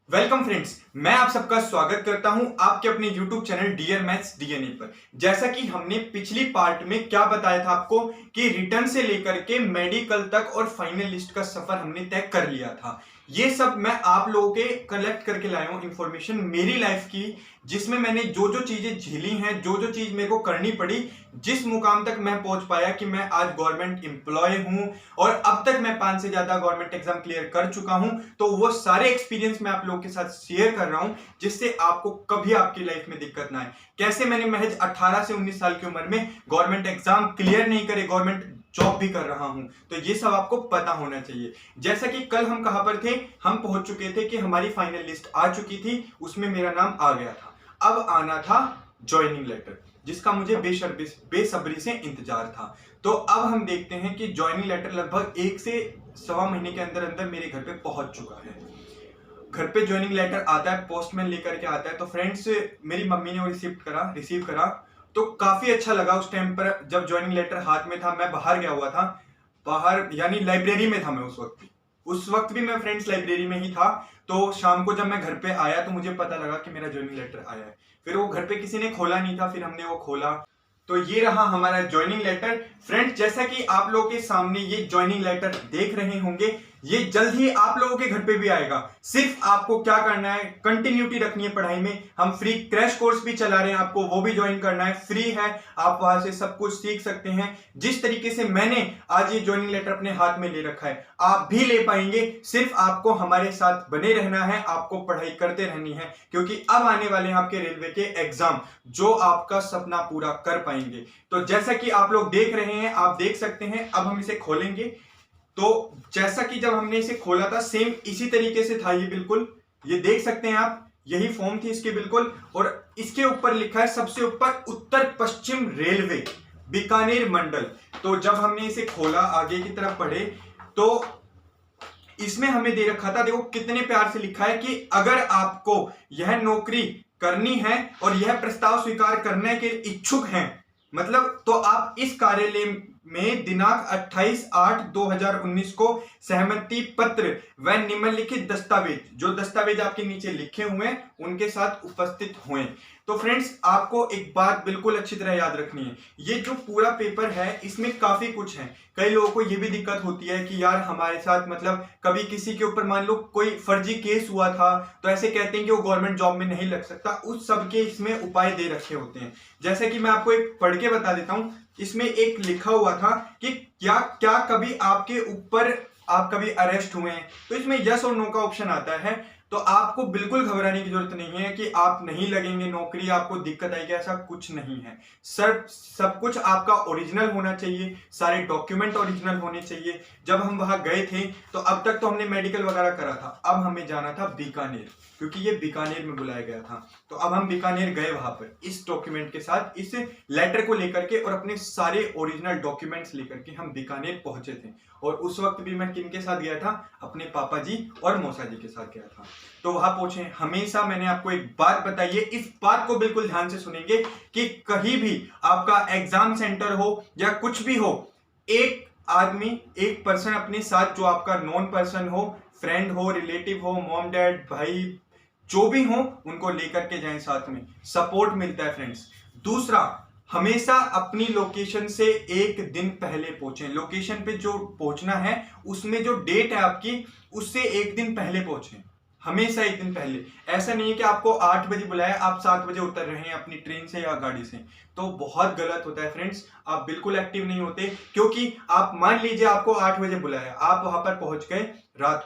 Welcome friends, मैं आप सबका स्वागत करता हूं आपके अपने YouTube channel dear maths DNA पर। जैसा कि हमने पिछली पार्ट में क्या बताया था आपको कि रिटर्न से लेकर के मेडिकल तक और फाइनल लिस्ट का सफर हमने तय कर लिया था। ये सब मैं आप लोगों के कलेक्ट करके लाया हूं इंफॉर्मेशन मेरी लाइफ की, जिसमें मैंने जो जो चीजें झेली हैं, जो जो चीज मेरे को करनी पड़ी, जिस मुकाम तक मैं पहुंच पाया कि मैं आज गवर्नमेंट एम्प्लॉय हूं और अब तक मैं 5 से ज्यादा गवर्नमेंट एग्जाम क्लियर कर चुका हूं। तो वो सारे एक्सपीरियंस मैं आप लोगों के साथ शेयर कर रहा हूं, जिससे आपको कभी आपकी लाइफ में दिक्कत ना आए। कैसे मैंने महज 18 से 19 साल की उम्र में गवर्नमेंट एग्जाम क्लियर नहीं करे, गवर्नमेंट जॉब भी कर रहा हूं, तो ये सब आपको पता होना चाहिए। जैसा कि कल हम कहां पर थे, हम पहुंच चुके थे कि हमारी फाइनल लिस्ट आ चुकी थी, उसमें मेरा नाम आ गया था। अब आना था ज्वाइनिंग लेटर, जिसका मुझे बेसब्री से इंतजार था। तो अब हम देखते हैं कि ज्वाइनिंग लेटर लगभग 1 से सवा महीने के अंदर अंदर मेरे घर पे पहुंच चुका है। घर पे ज्वाइनिंग लेटर आता है, पोस्टमैन लेकर के आता है। तो फ्रेंड्स, मेरी मम्मी ने वो रिसीव करा तो काफी अच्छा लगा। उस टाइम पर जब ज्वाइनिंग लेटर हाथ में था, मैं बाहर गया हुआ था, बाहर यानी लाइब्रेरी में था मैं उस वक्त भी मैं फ्रेंड्स लाइब्रेरी में ही था। तो शाम को जब मैं घर पे आया तो मुझे पता लगा कि मेरा ज्वाइनिंग लेटर आया है। फिर वो घर पे किसी ने खोला नहीं था, फिर हमने वो खोला तो ये रहा हमारा ज्वाइनिंग लेटर। फ्रेंड्स, जैसा कि आप लोगों के सामने ये ज्वाइनिंग लेटर देख रहे होंगे, ये जल्द ही आप लोगों के घर पे भी आएगा। सिर्फ आपको क्या करना है, कंटिन्यूटी रखनी है पढ़ाई में। हम फ्री क्रैश कोर्स भी चला रहे हैं, आपको वो भी ज्वाइन करना है, फ्री है। आप वहां से सब कुछ सीख सकते हैं। जिस तरीके से मैंने आज ये ज्वाइनिंग लेटर अपने हाथ में ले रखा है, आप भी ले पाएंगे। सिर्फ आपको हमारे साथ बने रहना है, आपको पढ़ाई करते रहनी है, क्योंकि अब आने वाले हैं आपके रेलवे के एग्जाम, जो आपका सपना पूरा कर पाएंगे। तो जैसा कि आप लोग देख रहे हैं, आप देख सकते हैं। अब हम इसे खोलेंगे तो जैसा कि जब हमने इसे खोला था, सेम इसी तरीके से था ये बिल्कुल। ये देख सकते हैं आप, यही फॉर्म थी इसके बिल्कुल। और इसके ऊपर लिखा है सबसे ऊपर उत्तर पश्चिम रेलवे बीकानेर मंडल। तो जब हमने इसे खोला, आगे की तरफ पढ़े तो इसमें हमें दे रखा था, देखो कितने प्यार से लिखा है कि अगर आपको यह नौकरी करनी है और यह प्रस्ताव स्वीकार करने के इच्छुक हैं, मतलब तो आप इस कार्यालय में दिनांक 28/8/2019 को सहमति पत्र व निम्नलिखित दस्तावेज, जो दस्तावेज आपके नीचे लिखे हुए हैं, उनके साथ उपस्थित हुए। तो फ्रेंड्स, आपको एक बात बिल्कुल अच्छी तरह याद रखनी है, ये जो पूरा पेपर है इसमें काफी कुछ है। कई लोगों को ये भी दिक्कत होती है कि यार हमारे साथ मतलब कभी किसी के ऊपर मान लो कोई फर्जी केस हुआ था, तो ऐसे कहते हैं कि वो गवर्नमेंट जॉब में नहीं लग सकता। उस सब के इसमें उपाय दे रखे होते हैं। जैसे कि मैं आपको एक पढ़ के बता देता हूं। इसमें एक लिखा हुआ था कि क्या क्या कभी आपके ऊपर आप कभी अरेस्ट हुए हैं, तो इसमें यस और नो का ऑप्शन आता है। तो आपको बिल्कुल घबराने की जरूरत नहीं है कि आप नहीं लगेंगे नौकरी, आपको दिक्कत आएगी, ऐसा कुछ नहीं है। सब कुछ आपका ओरिजिनल होना चाहिए, सारे डॉक्यूमेंट ओरिजिनल होने चाहिए। जब हम वहां गए थे तो अब तक तो हमने मेडिकल वगैरह करा था, अब हमें जाना था बीकानेर, क्योंकि ये बीकानेर में बुलाया गया था। तो अब हम बीकानेर गए वहां पर इस डॉक्यूमेंट के साथ, इस लेटर को लेकर के और अपने सारे ओरिजिनल डॉक्यूमेंट्स लेकर के हम बीकानेर पहुंचे थे। और उस वक्त भी मैं किन के साथ गया था, अपने पापा जी और मौसा जी के साथ गया था। तो वहां पहुंचे। हमेशा मैंने आपको एक बात बताई है, इस बात को बिल्कुल ध्यान से सुनेंगे कि कहीं भी आपका एग्जाम सेंटर हो या कुछ भी हो, एक आदमी, एक पर्सन अपने साथ, जो आपका नॉन पर्सन हो, फ्रेंड हो, रिलेटिव हो, मॉम डैड भाई जो भी हो, उनको लेकर के जाएं साथ में, सपोर्ट मिलता है फ्रेंड्स। दूसरा, हमेशा अपनी लोकेशन से एक दिन पहले पहुंचे। लोकेशन पे जो पहुंचना है उसमें जो डेट है आपकी, उससे एक दिन पहले पहुंचे, हमेशा एक दिन पहले। ऐसा नहीं है कि आपको 8 बजे बुलाया, आप 7 बजे उतर रहे हैं अपनी ट्रेन से या गाड़ी से, तो बहुत गलत होता है फ्रेंड्स। आप बिल्कुल एक्टिव नहीं होते, क्योंकि आप मान लीजिए आपको 8 बजे बुलाया, आप वहां पर पहुंच गए रात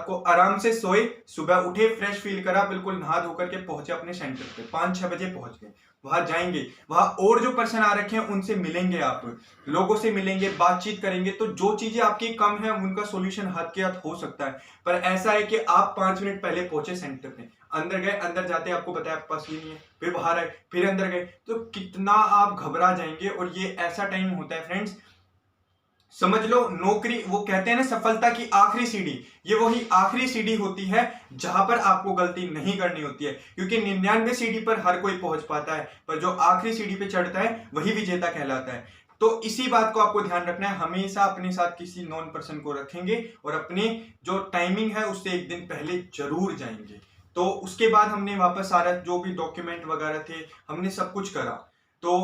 को आराम से सोए, सुबह उठे, फ्रेश फील करा, बिल्कुल नहा धोकर के पहुंचे अपने सेंटर पे, 5-6 बजे पहुंच गए। वहां जाएंगे, वहां और जो पर्सन आ रखे हैं उनसे मिलेंगे, आप लोगों से मिलेंगे, बातचीत करेंगे, तो जो चीजें आपकी कम है उनका सॉल्यूशन हाथ के हाथ हो सकता है। पर ऐसा है कि आप 5 मिनट पहले पहुंचे सेंटर पे, अंदर गए, अंदर जाते आपको बताया आपके पास ये नहीं है, फिर बाहर आए, फिर अंदर गए, तो कितना आप घबरा जाएंगे। और ये ऐसा टाइम होता है फ्रेंड्स, समझ लो नौकरी, वो कहते हैं ना सफलता की आखिरी सीढ़ी, ये वही आखिरी सीढ़ी होती है जहां पर आपको गलती नहीं करनी होती है। क्योंकि 99 सीढ़ी पर हर कोई पहुंच पाता है, पर जो आखिरी सीढ़ी पे चढ़ता है वही विजेता कहलाता है। तो इसी बात को आपको ध्यान रखना है, हमेशा अपने साथ किसी नॉन पर्सन को रखेंगे और अपने जो टाइमिंग है उससे एक दिन पहले जरूर जाएंगे। तो उसके बाद हमने वापस सारा जो भी डॉक्यूमेंट वगैरह थे हमने सब कुछ करा, तो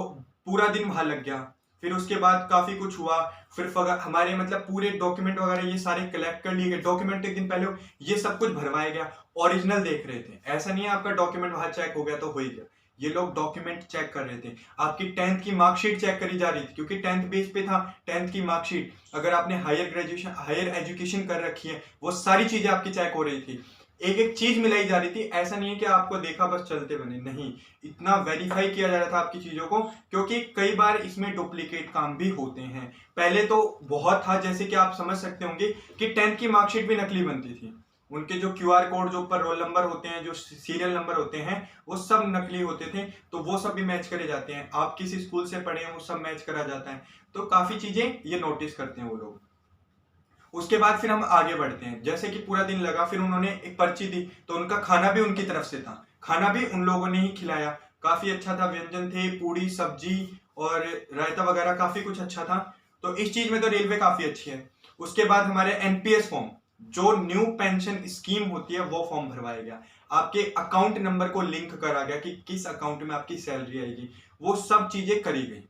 पूरा दिन वहां लग गया। फिर उसके बाद काफी कुछ हुआ, फिर हमारे मतलब पूरे डॉक्यूमेंट वगैरह ये सारे कलेक्ट कर लिए गए। डॉक्यूमेंट एक दिन पहले ये सब कुछ भरवाया गया, ओरिजिनल देख रहे थे, ऐसा नहीं है आपका डॉक्यूमेंट वहां चेक हो गया तो हो ही गया। ये लोग डॉक्यूमेंट चेक कर रहे थे, आपकी 10th की मार्कशीट चेक करी जा रही थी, क्योंकि 10th बेस पे था। 10th की मार्कशीट, अगर आपने हायर एजुकेशन कर रखी है, वो सारी चीजें आपकी चेक हो रही थी, एक एक चीज मिलाई जा रही थी। ऐसा नहीं है कि आपको देखा बस चलते बने, नहीं, इतना वेरीफाई किया जा रहा था आपकी चीजों को, क्योंकि कई बार इसमें डुप्लीकेट काम भी होते हैं। पहले तो बहुत था, जैसे कि आप समझ सकते होंगे कि 10th की मार्कशीट भी नकली बनती थी, उनके जो QR कोड, जो ऊपर रोल नंबर होते हैं, जो सीरियल नंबर होते हैं, वो सब नकली होते थे, तो वो सब भी मैच करे जाते हैं। आप किसी स्कूल से पढ़े हैं वो सब मैच करा जाता है, तो काफी चीजें ये नोटिस करते हैं वो लोग। उसके बाद फिर हम आगे बढ़ते हैं, जैसे कि पूरा दिन लगा, फिर उन्होंने एक पर्ची दी, तो उनका खाना भी उनकी तरफ से था, खाना भी उन लोगों ने ही खिलाया, काफी अच्छा था, व्यंजन थे, पूरी सब्जी और रायता वगैरह, काफी कुछ अच्छा था। तो इस चीज में तो रेलवे काफी अच्छी है। उसके बाद हमारे NPS फॉर्म, जो न्यू पेंशन स्कीम होती है, वो फॉर्म भरवाया गया, आपके अकाउंट नंबर को लिंक करा गया कि किस अकाउंट में आपकी सैलरी आएगी, वो सब चीजें करी गई।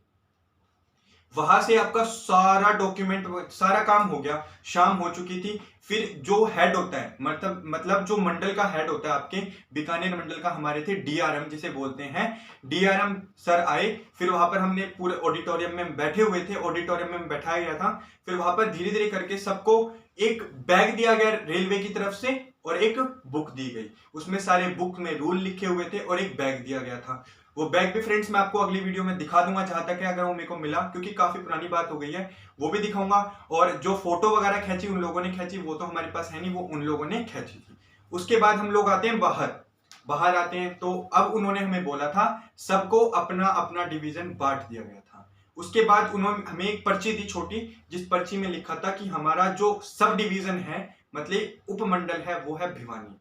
वहां से आपका सारा डॉक्यूमेंट, सारा काम हो गया, शाम हो चुकी थी। फिर जो हेड होता है, मतलब जो मंडल का हेड होता है आपके बीकानेर मंडल का, हमारे थे DRM जिसे बोलते हैं, DRM सर आए। फिर वहां पर हमने पूरे ऑडिटोरियम में बैठे हुए थे, ऑडिटोरियम में बैठाया गया था। फिर वहां पर धीरे धीरे करके सबको एक बैग दिया गया रेलवे की तरफ से और एक बुक दी गई, उसमें सारे बुक में रूल लिखे हुए थे और एक बैग दिया गया था। वो बैग भी फ्रेंड्स मैं आपको अगली वीडियो में दिखा दूंगा, जहां तक है, अगर वो मेरे को मिला, क्योंकि काफी पुरानी बात हो गई है, वो भी दिखाऊंगा। और जो फोटो वगैरह खींची उन लोगों ने खींची, वो तो हमारे पास है नहीं, वो उन लोगों ने खींची थी। उसके बाद हम लोग आते हैं बाहर आते हैं, तो अब उन्होंने हमें बोला था सबको अपना अपना डिवीजन बांट दिया गया था। उसके बाद उन्होंने हमें एक पर्ची दी छोटी, जिस पर्ची में लिखा था कि हमारा जो सब डिवीजन है, मतलब उपमंडल है, वो है भिवानी।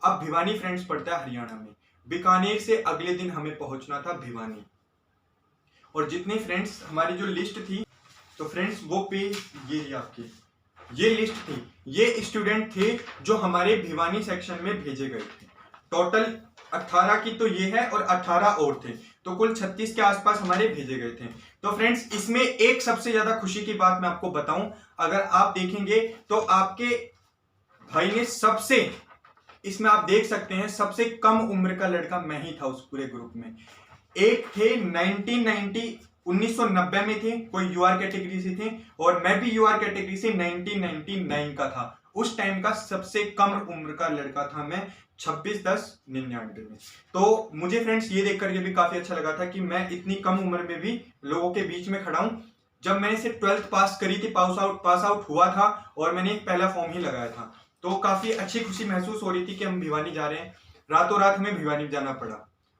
अब भिवानी फ्रेंड्स पड़ता है हरियाणा में, बीकानेर से अगले दिन हमें पहुंचना था भिवानी। और जितने फ्रेंड्स हमारी जो लिस्ट थी, तो फ्रेंड्स वो पे ये आपकी ये लिस्ट थी, ये स्टूडेंट थे जो हमारे भिवानी सेक्शन में भेजे गए थे। टोटल 18 की तो ये है और 18 और थे, तो कुल 36 के आसपास हमारे भेजे गए थे। तो फ्रेंड्स इसमें एक सबसे ज्यादा खुशी की बात मैं आपको बताऊं, अगर आप देखेंगे तो आपके भाई ने सबसे, इसमें आप देख सकते हैं सबसे कम उम्र का लड़का मैं ही था उस पूरे ग्रुप में। एक थे 1990 में थे, कोई UR कैटेगरी से थे, और मैं भी UR कैटेगरी से 1999 का था। उस टाइम का सबसे कम उम्र का लड़का था मैं, 26/10/99 में। तो मुझे फ्रेंड्स ये देख करके भी काफी अच्छा लगा था कि मैं इतनी कम उम्र में भी लोगों के बीच में खड़ा हूं। जब मैंने सिर्फ 12th पास करी थी, पास आउट हुआ था, और मैंने एक पहला फॉर्म ही लगाया था, तो काफी अच्छी खुशी महसूस हो रही थी कि हम भिवानी जा रहे हैं। रातों रात हमें भिवानी जाना पड़ा,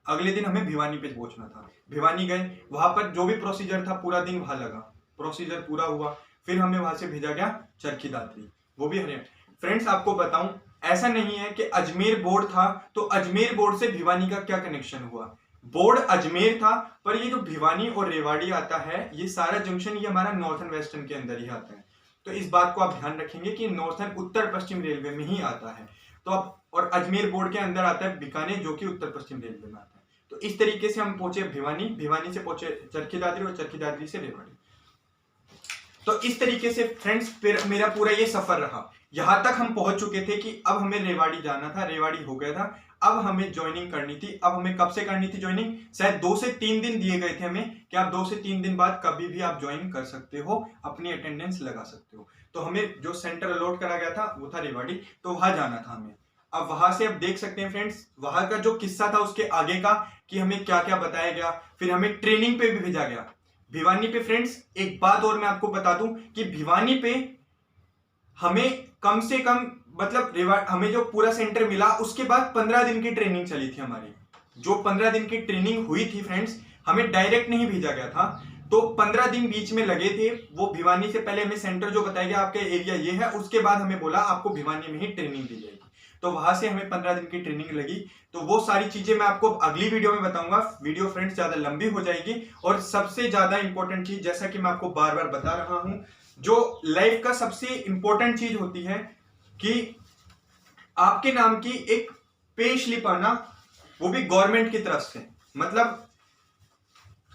अगले दिन हमें भिवानी पे पहुंचना था। भिवानी गए, वहां पर जो भी प्रोसीजर था पूरा दिन वहां लगा, प्रोसीजर पूरा हुआ। फिर हमें वहां से भेजा गया चरखी दादरी, वो भी हरियाणा। फ्रेंड्स आपको बताऊं, ऐसा नहीं है कि अजमेर बोर्ड था तो अजमेर बोर्ड से भिवानी का क्या कनेक्शन हुआ। बोर्ड अजमेर था, पर ये जो भिवानी और रेवाड़ी आता है, ये सारा जंक्शन ये हमारा नॉर्थन वेस्टर्न के अंदर ही आता है। तो इस बात को आप ध्यान रखेंगे कि नॉर्थन उत्तर पश्चिम रेलवे में ही आता है। तो अब और अजमेर बोर्ड के अंदर आता है बीकानेर, जो कि उत्तर पश्चिम रेलवे में आता है। तो इस तरीके से हम पहुंचे भिवानी, भिवानी से पहुंचे चरखी दादरी और चरखी दादरी से रेवाड़ी। तो इस तरीके से फ्रेंड्स फिर मेरा पूरा ये सफर रहा। यहां तक हम पहुंच चुके थे कि अब हमें रेवाड़ी जाना था, रेवाड़ी हो गया था। अब हमें ज्वाइनिंग करनी थी। अब हमें कब से करनी थी ज्वाइनिंग? शायद 2 से 3 दिन दिए गए थे हमें कि आप 2 से 3 दिन बाद कभी भी आप ज्वाइन कर सकते हो, अपनी अटेंडेंस लगा सकते हो। तो हमें जो सेंटर अलॉट करा गया था वो था रेवाड़ी, तो वहां जाना था हमें। अब वहां से आप देख सकते हैं फ्रेंड्स, वहां का जो किस्सा था उसके आगे का कि हमें क्या क्या बताया गया। फिर हमें ट्रेनिंग पे भी भेजा गया भिवानी पे। फ्रेंड्स एक बात और मैं आपको बता दूं कि भिवानी पे हमें कम से कम मतलब हमें जो पूरा सेंटर मिला उसके बाद 15 दिन की ट्रेनिंग चली थी हमारी। जो 15 दिन की ट्रेनिंग हुई थी फ्रेंड्स, हमें डायरेक्ट नहीं भेजा गया था, तो 15 दिन बीच में लगे थे। वो भिवानी से पहले हमें सेंटर जो बताया गया आपका एरिया ये है, उसके बाद हमें बोला आपको भिवानी में ही ट्रेनिंग दी जाएगी। तो वहां से हमें 15 दिन की ट्रेनिंग लगी। तो वो सारी चीजें मैं आपको अगली वीडियो में बताऊंगा। वीडियो फ्रेंड्स ज्यादा लंबी हो जाएगी। और सबसे ज्यादा इंपॉर्टेंट चीज, जैसा कि मैं आपको बार बार बता रहा हूं, जो लाइफ का सबसे इंपॉर्टेंट चीज होती है कि आपके नाम की एक पे स्लिप आना, वो भी गवर्नमेंट की तरफ से। मतलब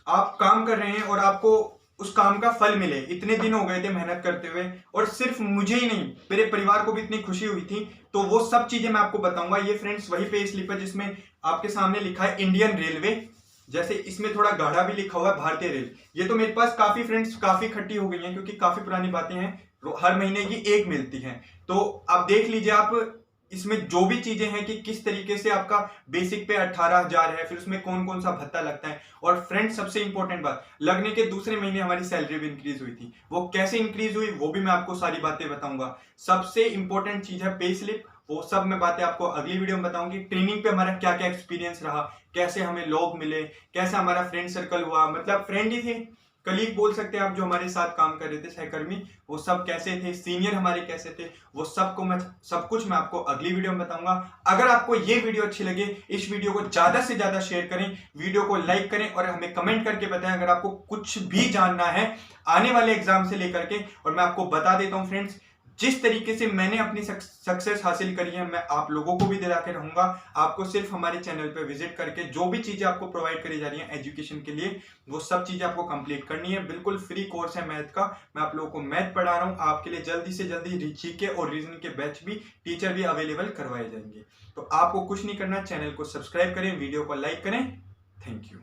आप काम कर रहे हैं और आपको उस काम का फल मिले। इतने दिन हो गए थे मेहनत करते हुए, और सिर्फ मुझे ही नहीं, मेरे परिवार को भी इतनी खुशी हुई थी। तो वो सब चीजें मैं आपको बताऊंगा। ये फ्रेंड्स वही पे स्लिप है जिसमें आपके सामने लिखा है इंडियन रेलवे, जैसे इसमें थोड़ा गाढ़ा भी लिखा हुआ है भारतीय रेल। ये तो मेरे पास काफी फ्रेंड्स काफी इकट्ठी हो गई हैं, क्योंकि काफी पुरानी बातें हैं, हर महीने की एक मिलती हैं। तो आप देख लीजिए, आप इसमें जो भी चीजें हैं कि किस तरीके से आपका बेसिक पे 18,000 है, फिर उसमें कौन कौन सा भत्ता लगता है। और फ्रेंड सबसे इंपॉर्टेंट बात, लगने के दूसरे महीने हमारी सैलरी भी इंक्रीज हुई थी। वो कैसे इंक्रीज हुई वो भी मैं आपको सारी बातें बताऊंगा। सबसे इंपॉर्टेंट चीज है पे स्लिप, वो सब मैं बातें आपको अगली वीडियो में बताऊंगी। ट्रेनिंग पे हमारा क्या क्या एक्सपीरियंस रहा, कैसे हमें लोग मिले, कैसे हमारा फ्रेंड सर्कल हुआ, मतलब फ्रेंड ही थे, कलीग बोल सकते हैं आप, जो हमारे साथ काम कर रहे थे, सहकर्मी, वो सब कैसे थे, सीनियर हमारे कैसे थे, वो सबको मैं सब कुछ मैं आपको अगली वीडियो में बताऊंगा। अगर आपको ये वीडियो अच्छी लगे, इस वीडियो को ज्यादा से ज्यादा शेयर करें, वीडियो को लाइक करें और हमें कमेंट करके बताएं अगर आपको कुछ भी जानना है आने वाले एग्जाम से लेकर के। और मैं आपको बता देता हूं फ्रेंड्स, जिस तरीके से मैंने अपनी सक्सेस हासिल करी है, मैं आप लोगों को भी दिला के रहूंगा। आपको सिर्फ हमारे चैनल पे विजिट करके जो भी चीजें आपको प्रोवाइड करी जा रही हैं एजुकेशन के लिए, वो सब चीजें आपको कंप्लीट करनी है। बिल्कुल फ्री कोर्स है मैथ का। मैं आप लोगों को मैथ पढ़ा रहा हूं आपके लिए। जल्दी से जल्दी जीके और रीजनिंग के बैच भी, टीचर भी अवेलेबल करवाए जाएंगे। तो आपको कुछ नहीं करना, चैनल को सब्सक्राइब करें, वीडियो को लाइक करें। Thank you.